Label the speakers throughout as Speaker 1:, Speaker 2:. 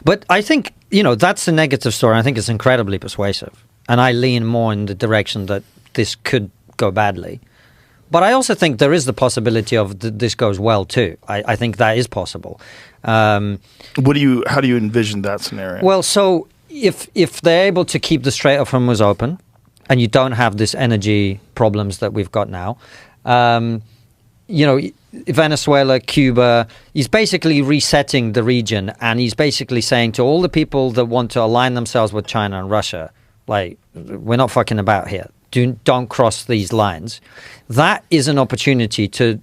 Speaker 1: But I think, that's the negative story. I think it's incredibly persuasive. And I lean more in the direction that this could go badly. But I also think there is the possibility of this goes well too. I think that is possible.
Speaker 2: How do you envision that scenario?
Speaker 1: Well, so if they're able to keep the Strait of Hormuz open, and you don't have this energy problems that we've got now, Venezuela, Cuba, he's basically resetting the region, and he's basically saying to all the people that want to align themselves with China and Russia, like, we're not fucking about here. Don't cross these lines. That is an opportunity to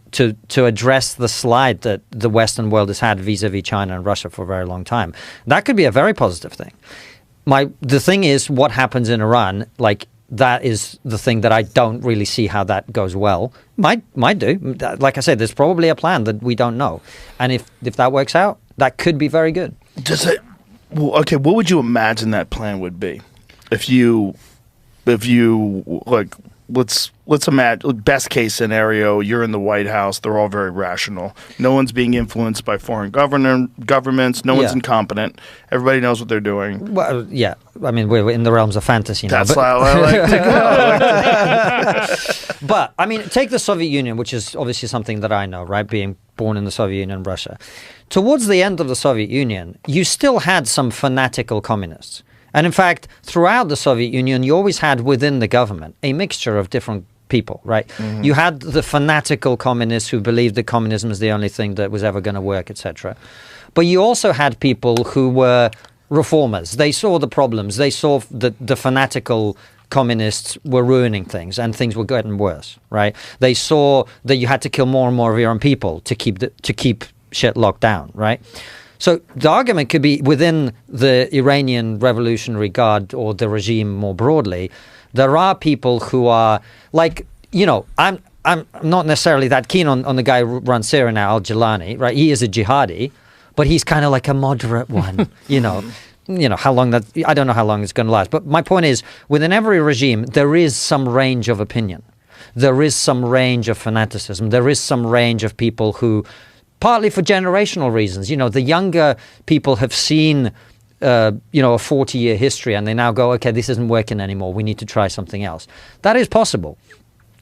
Speaker 1: address the slide that the Western world has had vis-a-vis China and Russia for a very long time. That could be a very positive thing. The thing is, what happens in Iran, like, that is the thing that I don't really see how that goes well. Might do. Like I said, there's probably a plan that we don't know. And if that works out, that could be very good.
Speaker 2: What would you imagine that plan would be? If you like, let's imagine best case scenario, you're in the White House, they're all very rational. No one's being influenced by foreign governments, no one's incompetent. Everybody knows what they're doing.
Speaker 1: Well, yeah. I mean, we're in the realms of fantasy now.
Speaker 2: That's how I like to go.
Speaker 1: But, I mean, take the Soviet Union, which is obviously something that I know, right? Being born in the Soviet Union and Russia. Towards the end of the Soviet Union, you still had some fanatical communists. And in fact, throughout the Soviet Union, you always had within the government a mixture of different people, right? Mm-hmm. You had the fanatical communists who believed that communism is the only thing that was ever going to work, etc. But you also had people who were reformers. They saw the problems. They saw that the fanatical communists were ruining things and things were getting worse, right? They saw that you had to kill more and more of your own people to keep shit locked down, right? So the argument could be within the Iranian Revolutionary Guard or the regime more broadly, there are people who are like, I'm not necessarily that keen on the guy who runs Syria now, Al-Jilani, right? He is a jihadi, but he's kind of like a moderate one, how long I don't know how long it's going to last. But my point is, within every regime, there is some range of opinion. There is some range of fanaticism. There is some range of people who, partly for generational reasons, the younger people have seen, a 40-year history, and they now go, okay, this isn't working anymore. We need to try something else. That is possible.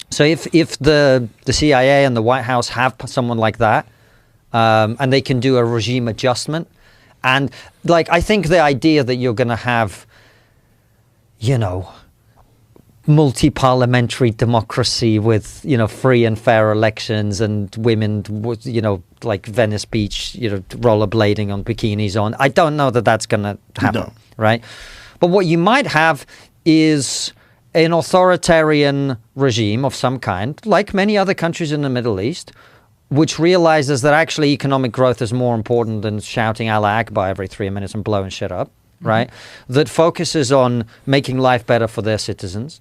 Speaker 1: So if the CIA and the White House have someone like that, and they can do a regime adjustment, and like, I think the idea that you're going to have, multi-parliamentary democracy with, free and fair elections and women, like Venice Beach, rollerblading on bikinis on. I don't know that that's going to happen, right? But what you might have is an authoritarian regime of some kind, like many other countries in the Middle East, which realizes that actually economic growth is more important than shouting Allah Akbar every 3 minutes and blowing shit up. Right? That focuses on making life better for their citizens,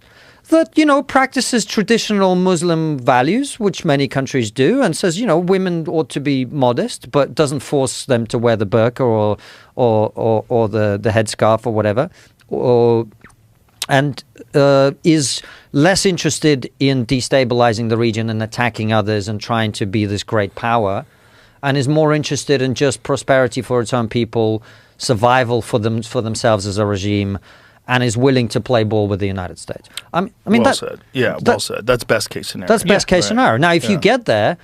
Speaker 1: that, practices traditional Muslim values, which many countries do, and says, women ought to be modest, but doesn't force them to wear the burqa or the headscarf or whatever, and is less interested in destabilizing the region and attacking others and trying to be this great power, and is more interested in just prosperity for its own people, survival for themselves as a regime, and is willing to play ball with the United States. I mean,
Speaker 2: well said. Yeah, well said. That's best case scenario.
Speaker 1: That's best case scenario. Now, if you get there,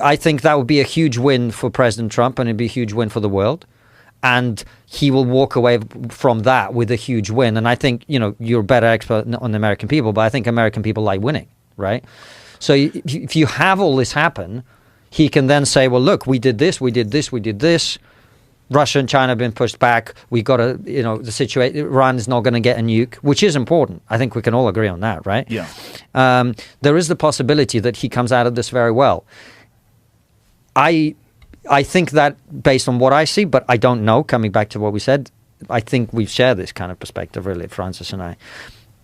Speaker 1: I think that would be a huge win for President Trump, and it'd be a huge win for the world. And he will walk away from that with a huge win. And I think, you're a better expert on the American people, but I think American people like winning, right? So if you have all this happen, he can then say, well, look, we did this, we did this, we did this. Russia and China have been pushed back. We got to, the situation, Iran is not going to get a nuke, which is important. I think we can all agree on that, right?
Speaker 2: Yeah.
Speaker 1: There is the possibility that he comes out of this very well. I think that based on what I see, but I don't know, coming back to what we said, I think we've shared this kind of perspective, really, Francis and I.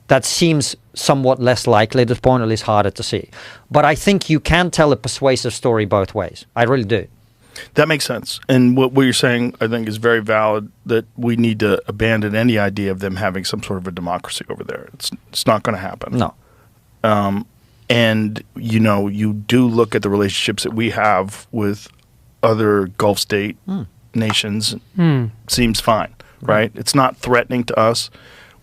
Speaker 1: That seems somewhat less likely at this point, or at least harder to see. But I think you can tell a persuasive story both ways. I really do.
Speaker 2: That makes sense. And what you're saying, I think, is very valid, that we need to abandon any idea of them having some sort of a democracy over there. It's not going to happen.
Speaker 1: No.
Speaker 2: And, you do look at the relationships that we have with other Gulf state nations seems fine, right? It's not threatening to us.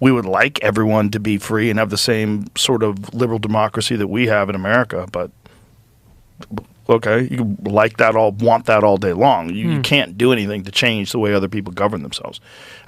Speaker 2: We would like everyone to be free and have the same sort of liberal democracy that we have in America, but okay, you can want that all day long. You can't do anything to change the way other people govern themselves.